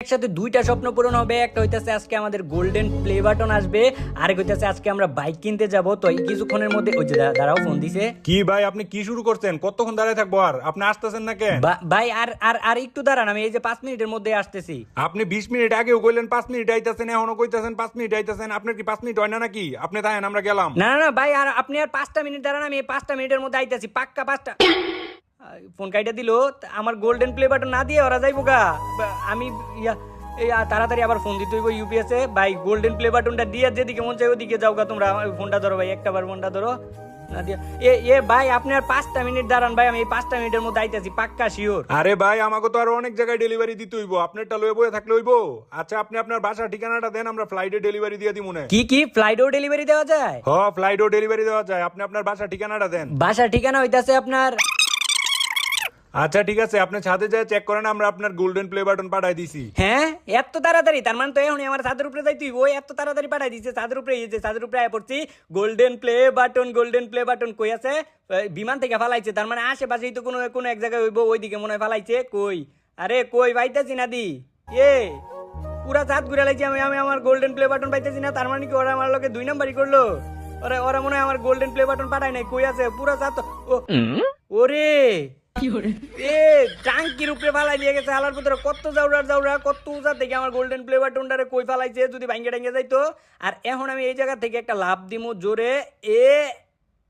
একসাথে দুইটা স্বপ্ন পূরণ হবে। একটা হইতেছে আজকে আমাদের গোল্ডেন প্লে বাটন আসবে, আরেক হইতেছে আজকে আমরা বাইক কিনতে যাব। তো এই কিছুক্ষণের মধ্যে ওই যে দাঁড়াও, ফোন দিছে। কি ভাই আপনি কি শুরু করছেন? কতক্ষণ দাঁড়ায় থাকবো? আর আপনি আসতেছেন না কেন? ভাই আর আর আর একটু দাঁড়ান, আমি এই যে 5 মিনিটের মধ্যে আসতেছি। আপনি 20 মিনিট আগেও কইলেন 5 মিনিট আইতাছেন, এখনো কইতাছেন 5 মিনিট আইতাছেন। আপনার কি 5 মিনিট হয় না নাকি? আপনি তাহেন, আমরা গেলাম। না না না ভাই, আর আপনি আর 5টা মিনিট দাঁড়ান, আমি এই 5টা মিনিটের মধ্যে আইতাছি, পাক্কা 5টা। ফোন কাইটা দিল, আমার গোল্ডেন প্লে বাটন না দিয়ে ওরা যাইবো গা। আমি তাড়াতাড়ি আবার ফোন দিতে হইব ইউপিএস এ। ভাই গোল্ডেন প্লে বাটনটা দিয়ে যেদিকে মন চাই ওদিকে যাও গা তোমরা। আমার ফোনটা ধরো ভাই, একটা বার ফোনটা ধরো না দিয়া। ভাই আপনি আর 5টা মিনিট দাঁড়ান ভাই, আমি এই 5টা মিনিটের মধ্যে আইতাছি, পাক্কা শিওর। আরে ভাই আমাকে তো আরো অনেক জায়গায় ডেলিভারি দিতে হইব, আপনারটা লয়ে বয়ে থাকলে হইব? আচ্ছা আপনি আপনার বাসার ঠিকানাটা দেন, আমরা ফ্লাইটে ডেলিভারি দিয়ে দিই মনে। কি ফ্লাইটেও ডেলিভারি দেওয়া যায়? হ, ফ্লাইটও ডেলিভারি দেওয়া যায়। আপনি আপনার বাসার ঠিকানাটা দেন। বাসার ঠিকানা হইতাছে আপনার। আচ্ছা ঠিক আছে, আপনি ছাদে যায় চেক করেন, আমরা আপনার গোল্ডেন প্লে বাটন পাঠাই দিছি। হ্যাঁ এত তাড়াতাড়ি? তার মানে তো এখনই আমার ছাদের উপরে যাই, তুই ওই এত তাড়াতাড়ি পাঠাই দিছে ছাদের উপরে। এই যে ছাদের উপরে আয় পড়ছি, গোল্ডেন প্লে বাটন কই আছে? বিমান থেকে ফালাইছে, তার মানে আশেপাশেই তো কোনো কোনো এক জায়গায় হইব, ওইদিকে মনে হয় ফালাইছে। কই আরে কই পাইতেছি না দি। এ পুরা ছাদ ঘুরে লাইছি আমি, আমার গোল্ডেন প্লে বাটন পাইতেছি না। তার মানে কি ওরা আমার লোকে 2 নাম্বারই করলো? ওরা মনে হয় আমার গোল্ডেন প্লে বাটন পাঠায় নাই। কই আছে পুরা ছাদ তো? ওরে এ টাঙ্কির উপরে ফালাই দিয়ে গেছে হালার পুত্র। কত যাওরা কত উঁচা থেকে আমার গোল্ডেন প্লে বাটনটারে কই ফালাইছে, যদি ভাঙ্গে টাঙ্গে যাইতো। আর এখন আমি এই জায়গা থেকে একটা লাভ দিমু জোরে। এ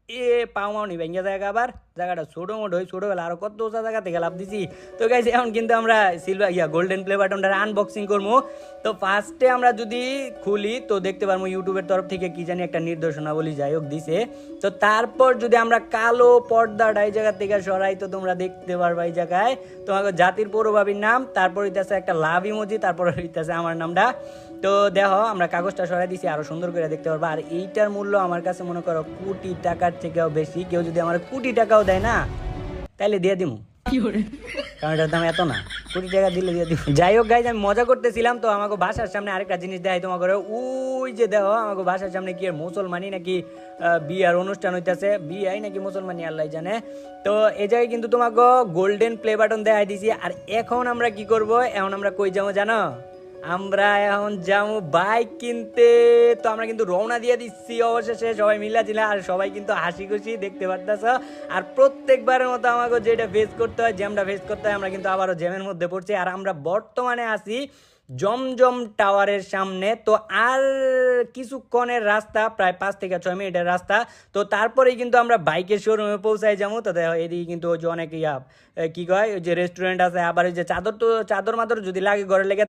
এ পাও নি ভাঙ্গে জায়গা, আবার জায়গাটা ছোট মোটো হয়, ছোটবেলা আরো কত উঁচা জায়গা থেকে লাভ দিছি। তো গাইস এখন কিন্তু আমরা গোল্ডেন প্লে বাটনটারে আনবক্সিং করবো। তো ফার্স্টে আমরা যদি খুলি তো দেখতে পারবো ইউটিউবের তরফ থেকে কি জানি একটা নির্দেশনাবলী যাই হোক দিছে। তো তারপর যদি আমরা কালো পর্দাটা এই জায়গা থেকে সরাই তো তোমরা দেখতে পারবা এই জায়গায় তোমাকে জাতির পৌরভাবীর নাম, তারপর হইতেছে একটা লাভ ইমোজি, তারপর হইতেছে আমার নামটা। তো দেখো আমরা কাগজটা সরাই দিছি, আরো সুন্দর করে দেখতে পারবা। আর এইটার মূল্য আমার কাছে মনে করো কোটি টাকার থেকেও বেশি। কেউ যদি আমার কোটি টাকাও দেয় না তাইলে দিয়ে দিমু, কারণ এটার দাম এত না। কোটি টাকা দিলে দিয়ে দিব। যাই হোক গাইজ, আমি মজা করতেছিলাম। তো আমাকে বাসার সামনে আরেকটা জিনিস দেখাই তোমাকে, ওই যে দেখো আমাকে বাসার সামনে কি মুসলমানি নাকি বিয়ার অনুষ্ঠান হইতেছে, বিয়াই নাকি মুসলমানি আল্লাহ জানে। তো এই জায়গায় কিন্তু তোমাকে গোল্ডেন প্লে বাটন দেখাই দিছি। আর এখন আমরা কি করব? এখন আমরা কই যাবো জানো? আমরা এখন যাবো বাইক কিনতে। তো আমরা কিন্তু রওনা দিয়ে দিচ্ছি অবশেষে, সবাই মিলা ছিল। আর সবাই কিন্তু হাসি খুশি দেখতে পারতেছ। আর প্রত্যেকবারের মতো আমাকে যেটা ফেস করতে হয়, জ্যামটা ফেস করতে হয়, আমরা কিন্তু আবারও জ্যামের মধ্যে পড়ছি। আর আমরা বর্তমানে আছি জমজম টাওয়ারের সামনে। তো আর কিছুক্ষণের রাস্তা, প্রায় 5 থেকে 6 মিনিটের রাস্তা। তো তারপরেই কিন্তু আমরা বাইকের শোরুমে পৌঁছাই যাবো। তো দেখো এদিকে কিন্তু ওই যে অনেক কি কয়, ওই যে রেস্টুরেন্ট আছে, আবার ওই যে চাদর, তো চাদর মাদর যদি লাগে ঘরে লেগে